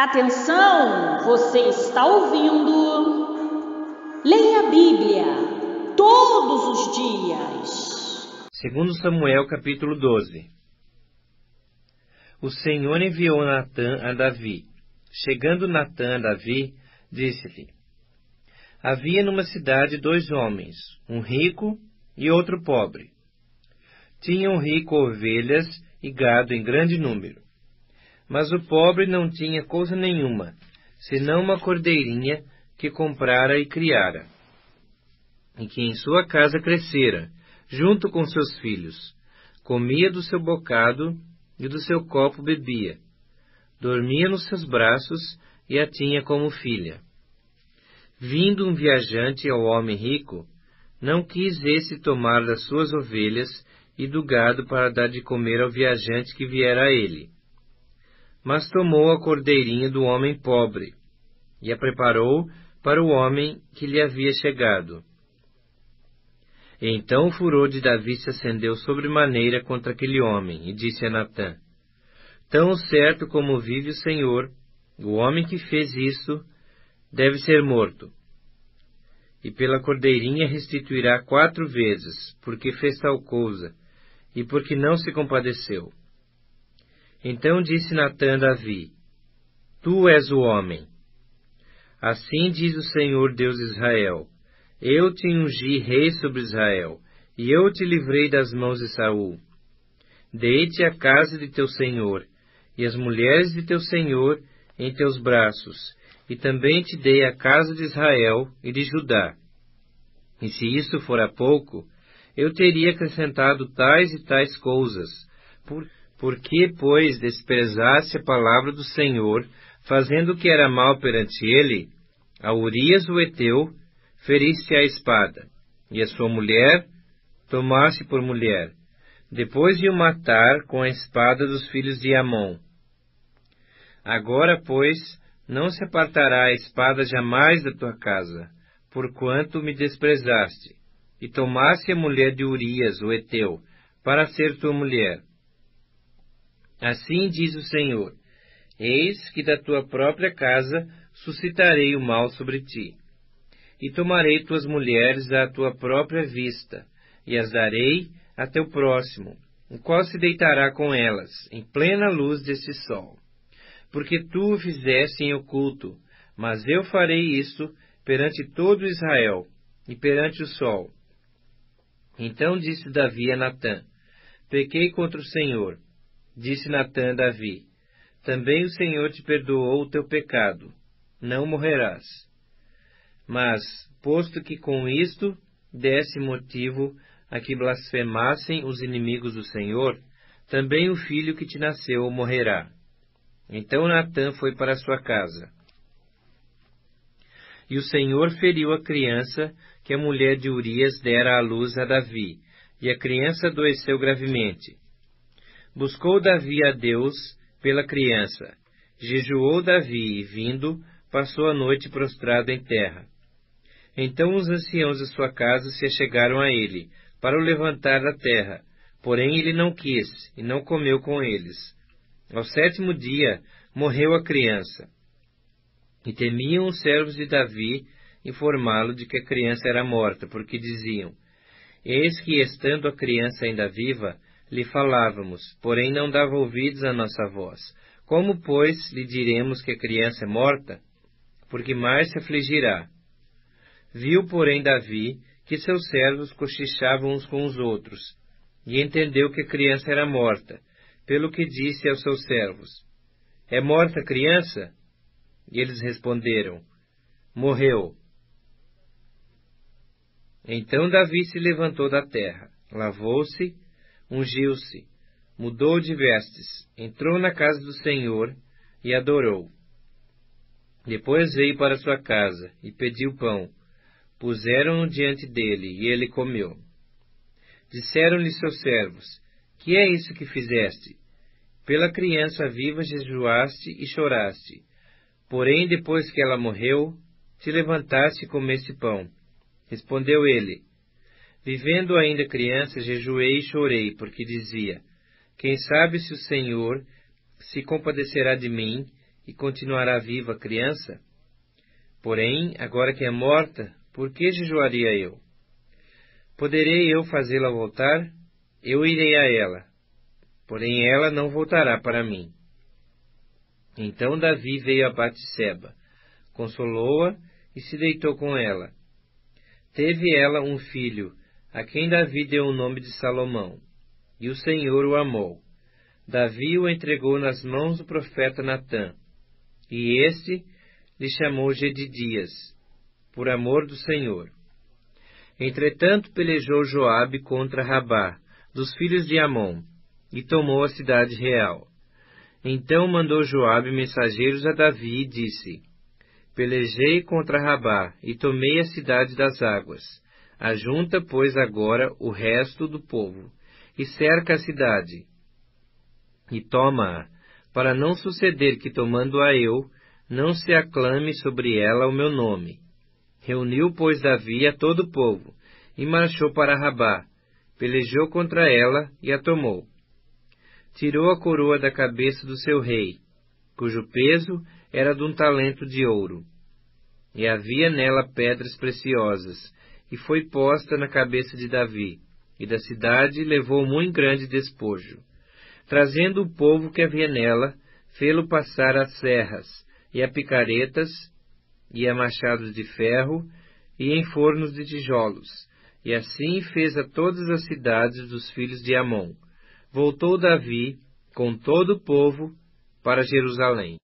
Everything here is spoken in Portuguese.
Atenção, você está ouvindo? Leia a Bíblia todos os dias. 2 Samuel capítulo 12. O Senhor enviou Natã a Davi. Chegando Natã a Davi, disse-lhe: Havia numa cidade 2 homens, um rico e outro pobre. Tinham rico ovelhas e gado em grande número. Mas o pobre não tinha coisa nenhuma, senão uma cordeirinha que comprara e criara, e que em sua casa crescera, junto com seus filhos. Comia do seu bocado e do seu copo bebia. Dormia nos seus braços e a tinha como filha. Vindo um viajante ao homem rico, não quis esse tomar das suas ovelhas e do gado para dar de comer ao viajante que viera a ele. Mas tomou a cordeirinha do homem pobre, e a preparou para o homem que lhe havia chegado. E então o furor de Davi se acendeu sobremaneira contra aquele homem, e disse a Natã: Tão certo como vive o Senhor, o homem que fez isso deve ser morto. E pela cordeirinha restituirá 4 vezes, porque fez tal coisa, e porque não se compadeceu. Então disse Natã a Davi: Tu és o homem. Assim diz o Senhor Deus de Israel: Eu te ungi rei sobre Israel, e eu te livrei das mãos de Saul. Dei-te a casa de teu senhor, e as mulheres de teu senhor em teus braços, e também te dei a casa de Israel e de Judá. E se isso fora pouco, eu teria acrescentado tais e tais coisas. Por que, pois, desprezaste a palavra do Senhor, fazendo o que era mal perante ele? A Urias o Heteu feriste a espada, e a sua mulher tomaste por mulher. Depois de o matar com a espada dos filhos de Amon. Agora, pois, não se apartará a espada jamais da tua casa, porquanto me desprezaste, e tomaste a mulher de Urias o Heteu, para ser tua mulher. Assim diz o Senhor: Eis que da tua própria casa suscitarei o mal sobre ti. E tomarei tuas mulheres à tua própria vista, e as darei a teu próximo, o qual se deitará com elas, em plena luz deste sol. Porque tu o fizeste em oculto, mas eu farei isso perante todo Israel, e perante o sol. Então disse Davi a Natã: Pequei contra o Senhor. Disse Natã a Davi: Também o Senhor te perdoou o teu pecado, não morrerás. Mas, posto que com isto desse motivo a que blasfemassem os inimigos do Senhor, também o filho que te nasceu morrerá. Então Natã foi para sua casa. E o Senhor feriu a criança que a mulher de Urias dera à luz a Davi, e a criança adoeceu gravemente. Buscou Davi a Deus pela criança. Jejuou Davi e, vindo, passou a noite prostrado em terra. Então os anciãos da sua casa se achegaram a ele, para o levantar da terra. Porém ele não quis, e não comeu com eles. Ao 7º dia, morreu a criança. E temiam os servos de Davi informá-lo de que a criança era morta, porque diziam: Eis que, estando a criança ainda viva, lhe falávamos, porém não dava ouvidos à nossa voz. Como, pois, lhe diremos que a criança é morta? Porque mais se afligirá. Viu, porém, Davi que seus servos cochichavam uns com os outros, e entendeu que a criança era morta, pelo que disse aos seus servos: É morta a criança? E eles responderam: Morreu. Então Davi se levantou da terra, lavou-se, ungiu-se, mudou de vestes, entrou na casa do Senhor e adorou. Depois veio para sua casa e pediu pão. Puseram-no diante dele e ele comeu. Disseram-lhe seus servos: Que é isso que fizeste? Pela criança viva jejuaste e choraste. Porém, depois que ela morreu, te levantaste e comeste pão. Respondeu ele: Vivendo ainda criança, jejuei e chorei, porque dizia: Quem sabe se o Senhor se compadecerá de mim, e continuará viva a criança? Porém, agora que é morta, por que jejuaria eu? Poderei eu fazê-la voltar? Eu irei a ela, porém ela não voltará para mim. Então Davi veio a Batseba, consolou-a e se deitou com ela. Teve ela um filho, a quem Davi deu o nome de Salomão, e o Senhor o amou. Davi o entregou nas mãos do profeta Natã, e este lhe chamou Jedidias, por amor do Senhor. Entretanto pelejou Joabe contra Rabá, dos filhos de Amon, e tomou a cidade real. Então mandou Joabe mensageiros a Davi e disse: Pelejei contra Rabá, e tomei a cidade das águas. Ajunta, pois, agora o resto do povo, e cerca a cidade, e toma-a, para não suceder que, tomando-a eu, não se aclame sobre ela o meu nome. Reuniu, pois, Davi a todo o povo, e marchou para Rabá, pelejou contra ela e a tomou. Tirou a coroa da cabeça do seu rei, cujo peso era de 1 talento de ouro, e havia nela pedras preciosas, e foi posta na cabeça de Davi, e da cidade levou muito grande despojo. Trazendo o povo que havia nela, fê-lo passar a serras, e a picaretas, e a machados de ferro, e em fornos de tijolos, e assim fez a todas as cidades dos filhos de Amon. Voltou Davi, com todo o povo, para Jerusalém.